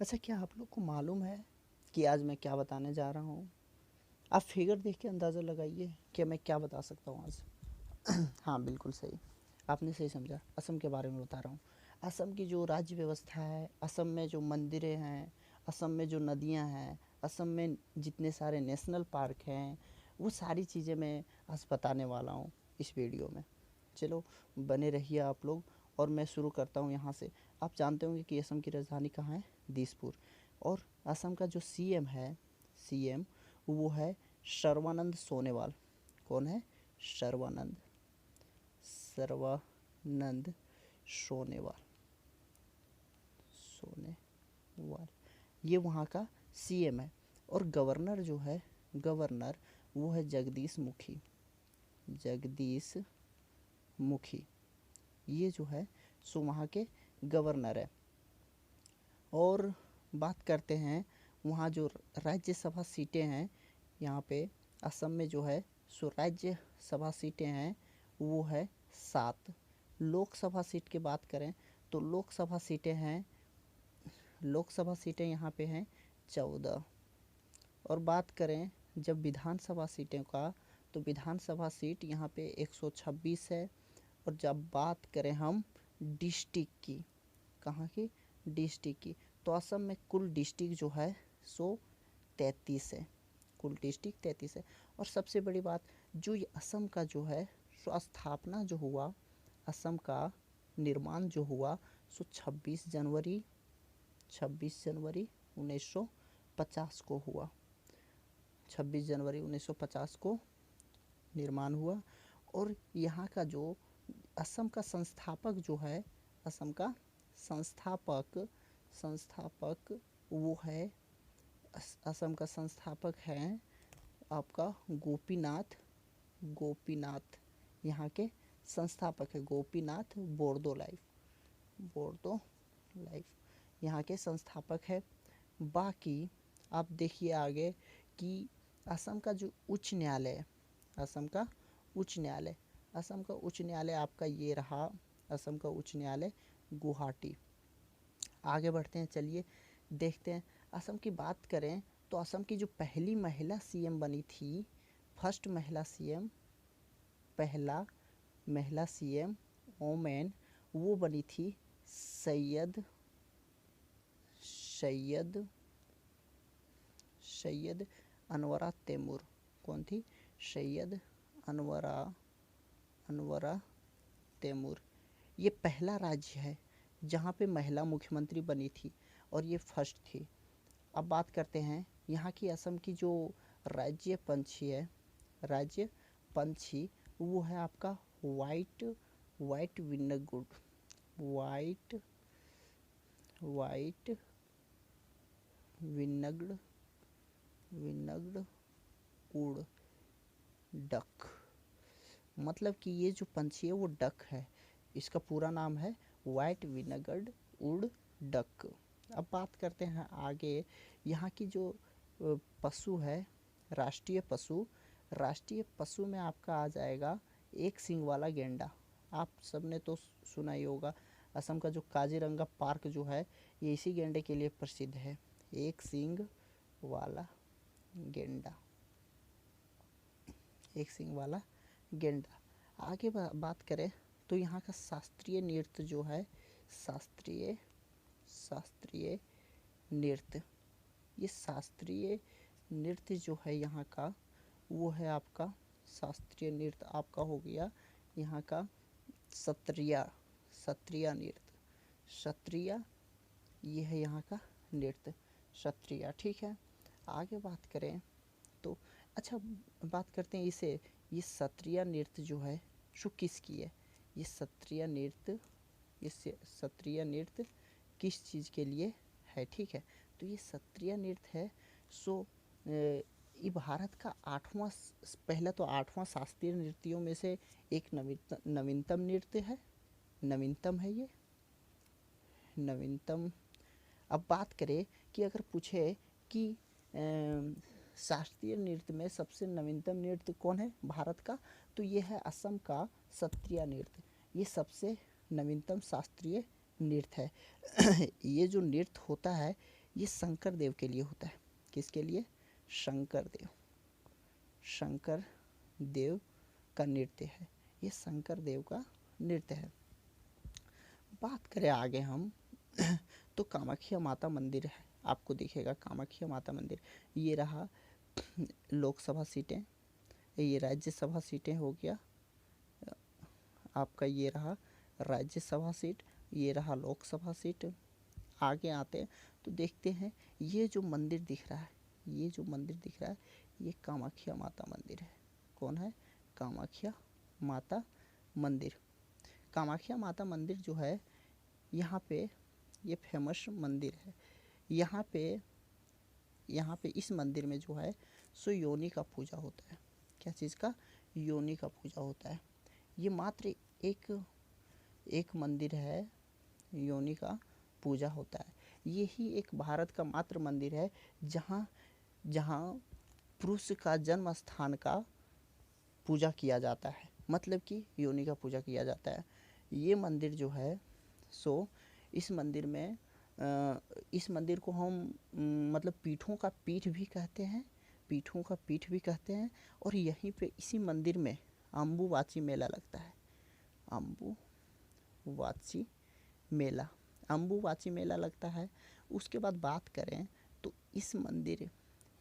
अच्छा, क्या आप लोग को मालूम है कि आज मैं क्या बताने जा रहा हूँ? आप फिगर देख के अंदाज़ा लगाइए कि मैं क्या बता सकता हूँ आज। हाँ, बिल्कुल सही, आपने सही समझा। असम के बारे में बता रहा हूँ। असम की जो राज्य व्यवस्था है, असम में जो मंदिरें हैं, असम में जो नदियाँ हैं, असम में जितने सारे नेशनल पार्क हैं, वो सारी चीज़ें मैं आज बताने वाला हूँ इस वीडियो में। चलो, बने रहिए आप लोग और मैं शुरू करता हूँ यहाँ से। आप जानते होंगे कि असम की राजधानी कहाँ है? दिसपुर। और असम का जो सीएम है, सीएम वो है सर्बानंद सोनोवाल। कौन है? सर्बानंद सर्बानंद सोनोवाल। सोनोवाल ये वहाँ का सीएम है। और गवर्नर जो है, गवर्नर वो है जगदीश मुखी। जगदीश मुखी ये जो है सो वहाँ के गवर्नर है। और बात करते हैं वहाँ जो राज्यसभा सीटें हैं, यहाँ पे असम में जो है सो राज्यसभा सीटें हैं वो है 7। लोकसभा सीट की बात करें तो लोकसभा सीटें यहाँ पे हैं 14। और बात करें जब विधानसभा सीटें का, तो विधानसभा सीट यहाँ पे 126 है। और जब बात करें हम डिस्ट्रिक्ट की, कहाँ की? डिस्ट्रिक्ट की, तो असम में कुल डिस्ट्रिक्ट जो है सो 33 है। कुल डिस्ट्रिक्ट 33 है। और सबसे बड़ी बात, जो ये असम का जो है सो स्थापना जो हुआ, असम का निर्माण जो हुआ सो 26 जनवरी 1950 को हुआ। 26 जनवरी 1950 को निर्माण हुआ। और यहाँ का जो असम का संस्थापक जो है, असम का संस्थापक वो है, असम का संस्थापक है आपका गोपीनाथ यहाँ के संस्थापक है गोपीनाथ बोरदोलाई यहाँ के संस्थापक है। बाकी आप देखिए आगे कि असम का जो उच्च न्यायालय है, असम का उच्च न्यायालय आपका ये रहा, असम का उच्च न्यायालय गुवाहाटी। आगे बढ़ते हैं, चलिए देखते हैं। असम की बात करें तो असम की जो पहली महिला सीएम बनी थी, फर्स्ट महिला सीएम वोमेन, वो बनी थी सैयद अनवरा तैमूर। कौन थी? सैयद अनवरा तैमूर। ये पहला राज्य है जहाँ पे महिला मुख्यमंत्री बनी थी और ये फर्स्ट थी। अब बात करते हैं यहाँ की असम की जो राज्य पंछी वो है आपका वाइट विनग्ड उड़ डक। मतलब कि ये जो पंछी है वो डक है, इसका पूरा नाम है वाइट विनग्ड उड़ डक। अब बात करते हैं आगे यहाँ की जो पशु है, राष्ट्रीय पशु में आपका आ जाएगा एक सींग वाला गेंडा। आप सबने तो सुना ही होगा, असम का जो काजीरंगा पार्क जो है ये इसी गेंडे के लिए प्रसिद्ध है, एक सींग वाला गेंडा, एक सींग वाला गेंडा। आगे बात करें तो यहाँ का शास्त्रीय नृत्य जो है, शास्त्रीय नृत्य, ये शास्त्रीय नृत्य जो है यहाँ का वो है आपका शास्त्रीय नृत्य आपका हो गया यहाँ का सत्रिया नृत्य। सत्रिया ये है यहाँ का नृत्य, सत्रिया। ठीक है, आगे बात करें तो अच्छा बात करते हैं ये सत्रिया नृत्य जो है सो किसकी है? ये सत्रिया नृत्य किस चीज़ के लिए है? ठीक है, तो ये सत्रिया नृत्य है सो ये भारत का पहला तो 8वां शास्त्रीय नृत्यों में से एक नवीनतम नृत्य है, नवीनतम है ये, नवीनतम। अब बात करें कि अगर पूछे कि शास्त्रीय नृत्य में सबसे नवीनतम नृत्य कौन है भारत का, तो ये है असम का सत्रिया नृत्य। ये सबसे नवीनतम शास्त्रीय नृत्य है। ये जो नृत्य होता है ये शंकर देव के लिए होता है। किसके लिए? शंकर देव। शंकर देव का नृत्य है, ये शंकर देव का नृत्य है। बात करें आगे हम तो कामाख्या माता मंदिर है, आपको दिखेगा कामाख्या माता मंदिर। ये रहा लोकसभा सीटें, ये राज्यसभा सीटें हो गया आपका, ये रहा राज्यसभा सीट, ये रहा लोकसभा सीट। आगे आते हैं तो देखते हैं ये जो मंदिर दिख रहा है, ये जो मंदिर दिख रहा है, ये कामाख्या माता मंदिर है। कौन है? कामाख्या माता मंदिर। कामाख्या माता मंदिर जो है यहाँ पे ये फेमस मंदिर है। यहाँ पे इस मंदिर में जो है सो योनि का पूजा होता है। क्या चीज़ का? योनि का पूजा होता है। ये मात्र एक मंदिर है, योनि का पूजा होता है। यही एक भारत का मात्र मंदिर है जहाँ पुरुष का जन्म स्थान का पूजा किया जाता है, मतलब कि योनि का पूजा किया जाता है। ये मंदिर जो है सो इस मंदिर को हम मतलब पीठों का पीठ भी कहते हैं, पीठों का पीठ भी कहते हैं। और यहीं पे इसी मंदिर में अम्बुवाची मेला लगता है। अम्बुवाची मेला लगता है। उसके बाद बात करें तो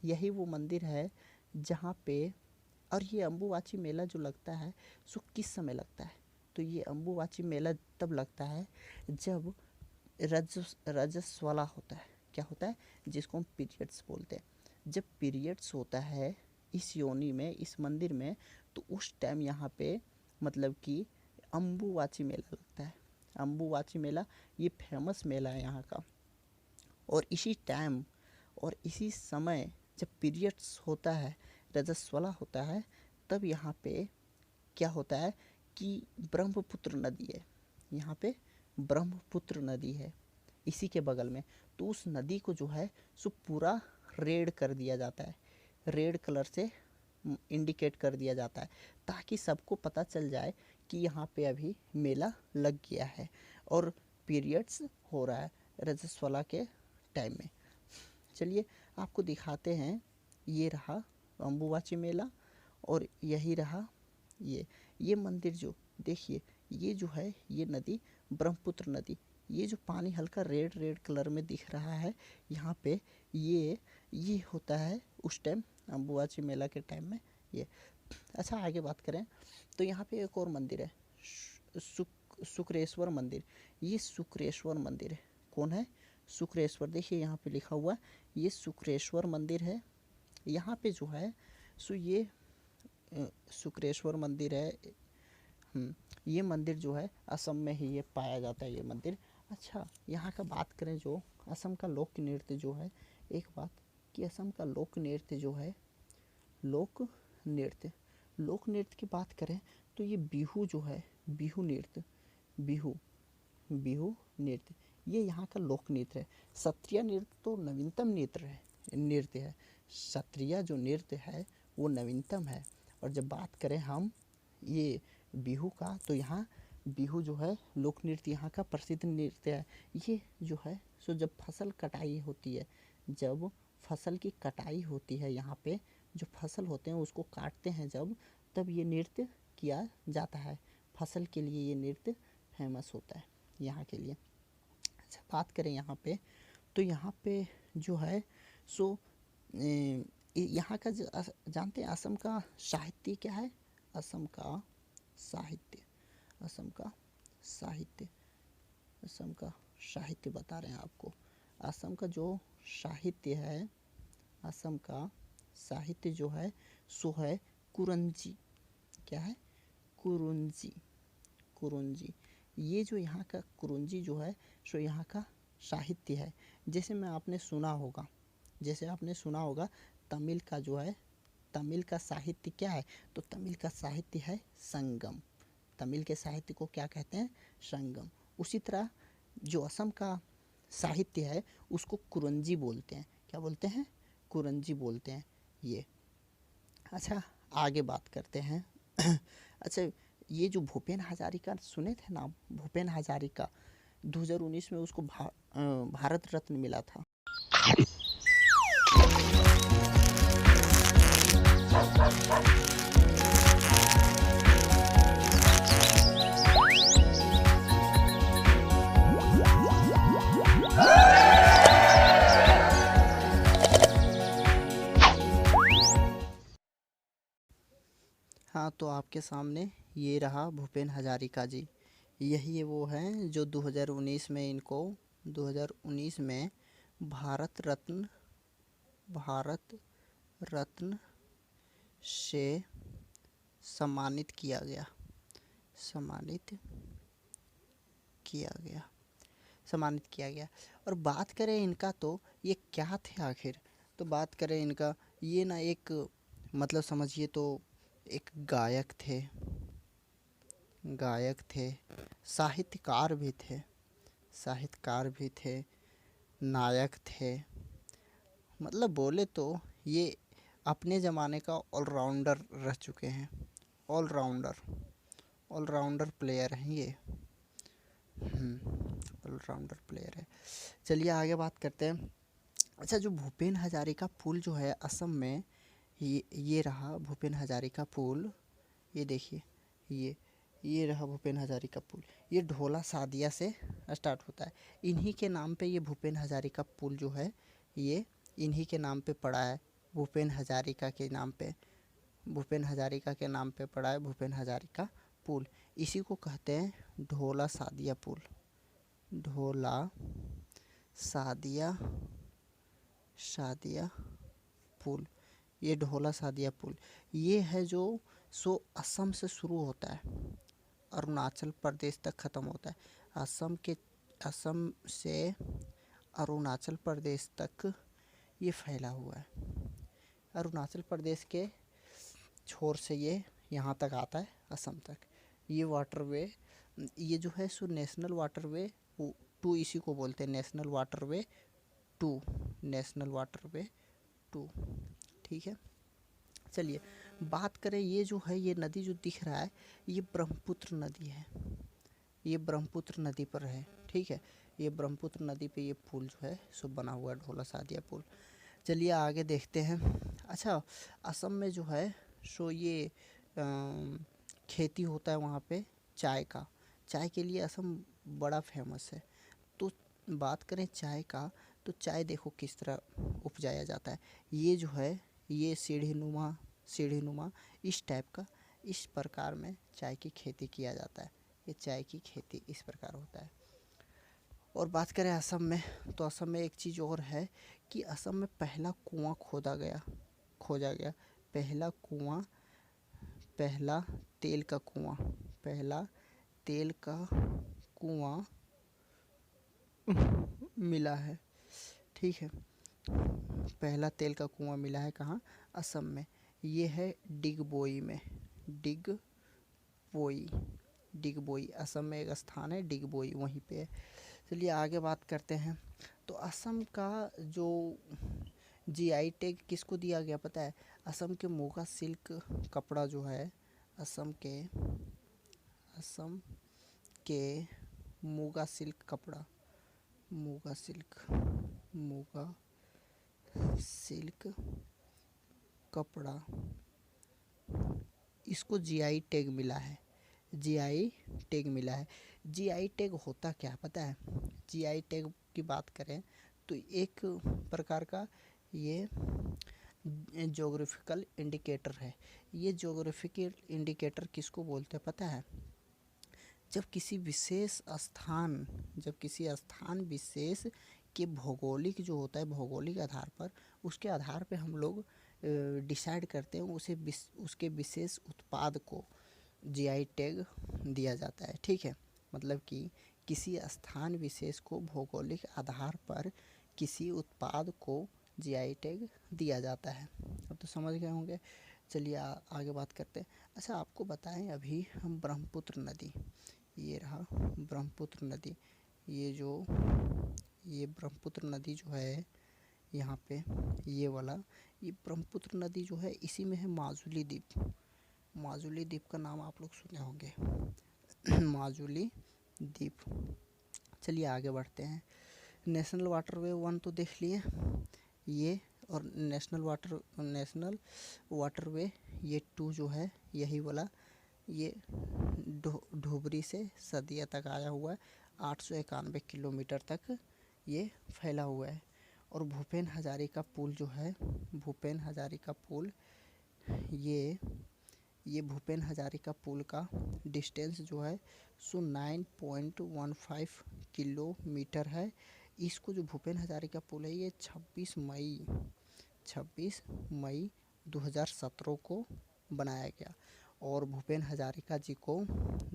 यही वो मंदिर है जहाँ पे, और ये अम्बुवाची मेला जो लगता है सो किस समय लगता है? तो ये अम्बुवाची मेला तब लगता है जब रजस्वला होता है। क्या होता है? जिसको हम पीरियड्स बोलते हैं। जब पीरियड्स होता है इस योनि में, इस मंदिर में, तो उस टाइम यहाँ पे मतलब कि अम्बुवाची मेला लगता है। अम्बुवाची मेला ये फेमस मेला है यहाँ का। और इसी टाइम और इसी समय जब पीरियड्स होता है, रजस्वला होता है, तब यहाँ पे क्या होता है कि ब्रह्मपुत्र नदी है, यहाँ पे ब्रह्मपुत्र नदी है इसी के बगल में। तो उस नदी को जो है सो पूरा रेड कर दिया जाता है, रेड कलर से इंडिकेट कर दिया जाता है, ताकि सबको पता चल जाए कि यहाँ पे अभी मेला लग गया है और पीरियड्स हो रहा है रजस्वला के टाइम में। चलिए आपको दिखाते हैं। ये रहा अम्बुवाची मेला और यही रहा ये मंदिर। जो देखिए ये जो है ये नदी ब्रह्मपुत्र नदी, ये जो पानी हल्का रेड कलर में दिख रहा है यहाँ पे, ये होता है उस टाइम अम्बुवाची मेला के टाइम में ये। अच्छा आगे बात करें तो यहाँ पे एक और मंदिर है, शुक्रेश्वर मंदिर। ये शुक्रेश्वर मंदिर है। कौन है? शुक्रेश्वर। देखिए यहाँ पे लिखा हुआ है ये शुक्रेश्वर मंदिर है। यहाँ पे जो है सो ये शुक्रेश्वर मंदिर है। ये मंदिर जो है असम में ही ये पाया जाता है, ये मंदिर। अच्छा यहाँ का बात करें जो असम का लोक नृत्य जो है, एक बात कि असम का लोक नृत्य जो है, लोक नृत्य की बात करें तो ये बिहू जो है, बिहू नृत्य ये यहाँ का लोक नृत्य है। सत्रिया नृत्य तो नवीनतम नृत्य है। सत्रिया जो नृत्य है वो नवीनतम है। और जब बात करें हम ये बिहू का, तो यहाँ बिहू जो है लोक नृत्य यहाँ का प्रसिद्ध नृत्य है। ये जो है सो जब फसल कटाई होती है, जब फसल की कटाई होती है, यहाँ पे जो फसल होते हैं उसको काटते हैं जब, तब ये नृत्य किया जाता है। फसल के लिए ये नृत्य फेमस होता है यहाँ के लिए। अच्छा बात करें यहाँ पे तो यहाँ पे जो है सो यहाँ का जानते हैं असम का साहित्य क्या है? असम का साहित्य बता रहे हैं आपको। असम का जो साहित्य है, असम का साहित्य जो है सो है कुरंजी। क्या है? कुरुंजी। ये जो यहाँ का कुरुंजी जो है सो यहाँ का साहित्य है। जैसे आपने सुना होगा तमिल का जो है, तमिल का साहित्य क्या है? तो तमिल का साहित्य है संगम। तमिल के साहित्य को क्या कहते हैं? संगम। उसी तरह जो असम का साहित्य है उसको कुरंजी बोलते हैं। क्या बोलते हैं? कुरंजी बोलते हैं ये। अच्छा आगे बात करते हैं। अच्छा ये जो भूपेन हजारिका सुने थे नाम? भूपेन हजारिका 2019 में उसको भारत रत्न मिला था। हाँ, तो आपके सामने ये रहा भूपेन हजारिका जी। यही वो हैं जो 2019 में इनको 2019 में भारत रत्न भारत रत्न से सम्मानित किया गया सम्मानित किया गया सम्मानित किया गया। और बात करें इनका, तो ये क्या थे आखिर? तो बात करें इनका, ये ना एक मतलब समझिए तो एक गायक थे, साहित्यकार भी थे, नायक थे। मतलब बोले तो ये अपने ज़माने का ऑलराउंडर रह चुके हैं। ऑलराउंडर प्लेयर हैं ये। ऑलराउंडर प्लेयर है। चलिए आगे बात करते हैं। अच्छा, जो भूपेन हजारिका पुल जो है असम में, ये रहा भूपेन हजारिका पुल। ये देखिए, ये रहा भूपेन हजारिका पुल। ये ढोला सादिया से स्टार्ट होता है। इन्हीं के नाम पे ये भूपेन हजारिका पुल जो है, ये इन्हीं के नाम पे पड़ा है। भूपेन हजारिका के नाम पे पड़ा है भूपेन हजारिका पुल। इसी को कहते हैं ढोला सादिया पुल। ढोला सादिया पुल। ये ढोला सादिया पुल ये है जो असम से शुरू होता है, अरुणाचल प्रदेश तक ख़त्म होता है। असम से अरुणाचल प्रदेश तक ये फैला हुआ है। अरुणाचल प्रदेश के छोर से ये यहाँ तक आता है, असम तक। ये वाटरवे, ये जो है सो नेशनल वाटरवे 2 इसी को बोलते हैं, नेशनल वाटरवे 2। ठीक है, चलिए बात करें। ये जो है, ये नदी जो दिख रहा है, ये ब्रह्मपुत्र नदी है। ये ब्रह्मपुत्र नदी पर है। ठीक है, ये ब्रह्मपुत्र नदी पे ये पुल जो है सो बना हुआ है, ढोला सादिया पुल। चलिए आगे देखते हैं। अच्छा, असम में जो है सो ये खेती होता है वहाँ पे चाय का। चाय के लिए असम बड़ा फेमस है। तो बात करें चाय का, तो चाय देखो किस तरह उपजाया जाता है। ये जो है, ये सीढ़ीनुमा इस टाइप का, इस प्रकार में चाय की खेती किया जाता है। ये चाय की खेती इस प्रकार होता है। और बात करें असम में, तो असम में एक चीज़ और है कि असम में पहला कुआं खोजा गया। पहला तेल का कुआं मिला है। ठीक है, पहला तेल का कुआं मिला है कहाँ? असम में। ये है डिगबोई में। डिगबोई असम में एक स्थान है, डिगबोई, वहीं पे है। चलिए आगे बात करते हैं। तो असम का जो जीआई टैग किसको दिया गया पता है? असम के मोगा सिल्क कपड़ा जो है, असम के मोगा सिल्क कपड़ा, मोगा सिल्क कपड़ा, इसको जीआई टैग मिला है। जीआई टैग होता क्या पता है? जीआई टैग की बात करें तो एक प्रकार का ये ज्योग्राफिकल इंडिकेटर है। ये ज्योग्राफिकल इंडिकेटर किसको बोलते हैं पता है? जब किसी स्थान विशेष के भौगोलिक जो होता है, भौगोलिक आधार पर, उसके आधार पे हम लोग डिसाइड करते हैं उसके विशेष उत्पाद को जीआई टैग दिया जाता है। ठीक है, मतलब कि किसी स्थान विशेष को भौगोलिक आधार पर किसी उत्पाद को जीआई टैग दिया जाता है। अब तो समझ गए होंगे। चलिए आगे बात करते हैं। अच्छा, आपको बताएं, अभी हम ब्रह्मपुत्र नदी, ये रहा ब्रह्मपुत्र नदी। ये ब्रह्मपुत्र नदी जो है यहाँ पे, ये ब्रह्मपुत्र नदी जो है, इसी में है माजुली द्वीप का नाम आप लोग सुने होंगे। माजुली द्वीप। चलिए आगे बढ़ते हैं। नेशनल वाटरवे 1 तो देख लिए ये, और नेशनल वाटरवे ये 2 जो है यही वाला, ये धुबरी से सदिया तक आया हुआ है, 891 किलोमीटर तक ये फैला हुआ है। और भूपेन हजारिका पुल जो है, भूपेन हजारिका पुल, ये भूपेन हजारिका पुल का डिस्टेंस जो है सो 9.15 किलोमीटर है। इसको जो भूपेन हजारिका पुल है ये 26 मई 2017 को बनाया गया, और भूपेन हजारिका जी को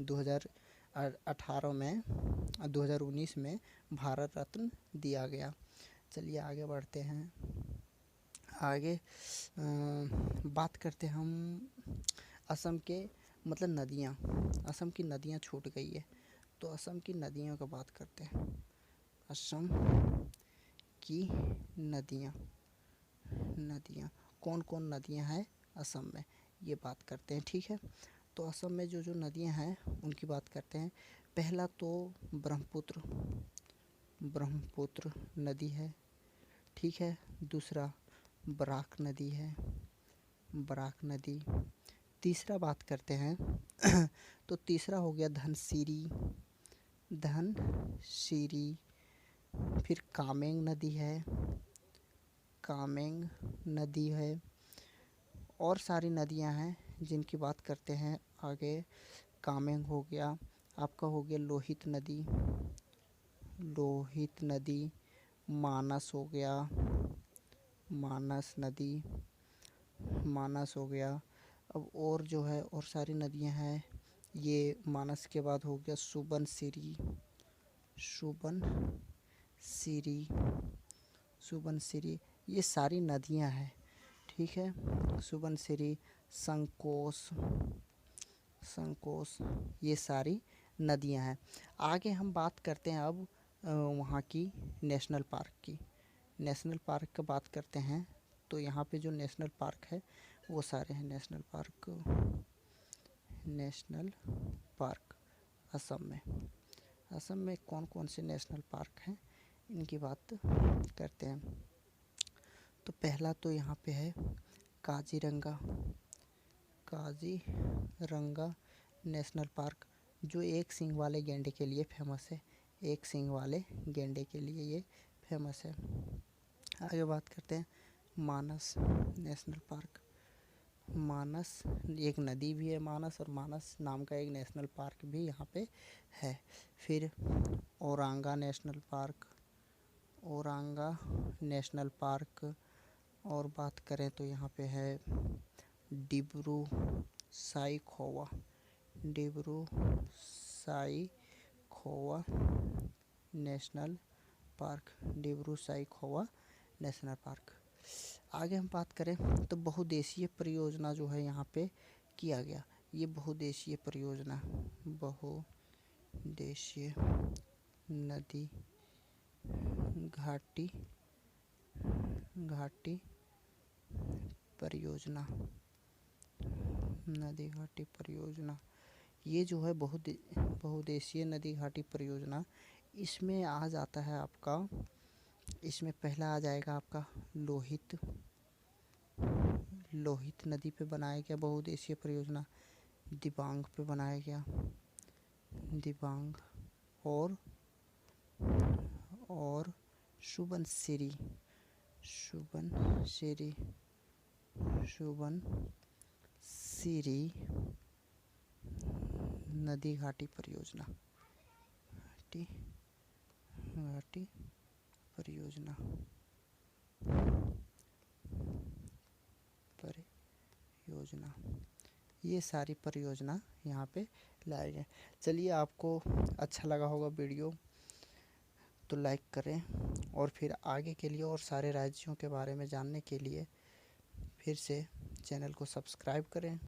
2019 में भारत रत्न दिया गया। चलिए आगे बढ़ते हैं। आगे बात करते हैं हम असम के, मतलब नदियाँ, असम की नदियाँ छूट गई है तो असम की नदियों का बात करते हैं। असम की नदियाँ कौन कौन नदियाँ हैं असम में, ये बात करते हैं, ठीक है। तो असम में जो जो नदियाँ हैं उनकी बात करते हैं। पहला तो ब्रह्मपुत्र नदी है, ठीक है। दूसरा बराक नदी है, बराक नदी। तीसरा बात करते हैं तो तीसरा हो गया धनसिरी, फिर कामेंग नदी है, और सारी नदियां हैं जिनकी बात करते हैं आगे। कामेंग हो गया, आपका हो गया लोहित नदी, मानस हो गया, मानस हो गया। अब और जो है और सारी नदियां हैं, ये मानस के बाद हो गया सुबनसिरी, ये सारी नदियां हैं, ठीक है। सुबनसिरी, संकोश, ये सारी नदियां हैं। आगे हम बात करते हैं अब वहाँ की नेशनल पार्क की बात करते हैं। तो यहाँ पे जो नेशनल पार्क है वो सारे हैं नेशनल पार्क असम में कौन कौन से नेशनल पार्क हैं इनकी बात करते हैं। तो पहला तो यहाँ पे है काजीरंगा नेशनल पार्क, जो एक सींग वाले गैंडे के लिए फेमस है, एक सींग वाले गैंडे के लिए ये फेमस है। आगे बात करते हैं मानस नेशनल पार्क। मानस एक नदी भी है मानस, और मानस नाम का एक नेशनल पार्क भी यहाँ पे है। फिर औरांगा नेशनल पार्क, और बात करें तो यहाँ पे है डिब्रू साईखोवा नेशनल पार्क। आगे हम बात करें तो बहुउद्देशीय परियोजना जो है यहाँ पे किया गया, ये बहुउद्देशीय परियोजना, बहुउद्देशीय नदी घाटी परियोजना, ये जो है बहुउद्देशीय नदी घाटी परियोजना, इसमें आ जाता है आपका, इसमें पहला आ जाएगा आपका लोहित नदी पे बनाया गया बहुउद्देशीय परियोजना, दिबांग पे बनाया गया, दिबांग, और सुबनसिरी नदी घाटी परियोजना, ये सारी परियोजना यहाँ पे लाई है। चलिए आपको अच्छा लगा होगा वीडियो तो लाइक करें, और फिर आगे के लिए और सारे राज्यों के बारे में जानने के लिए फिर से चैनल को सब्सक्राइब करें।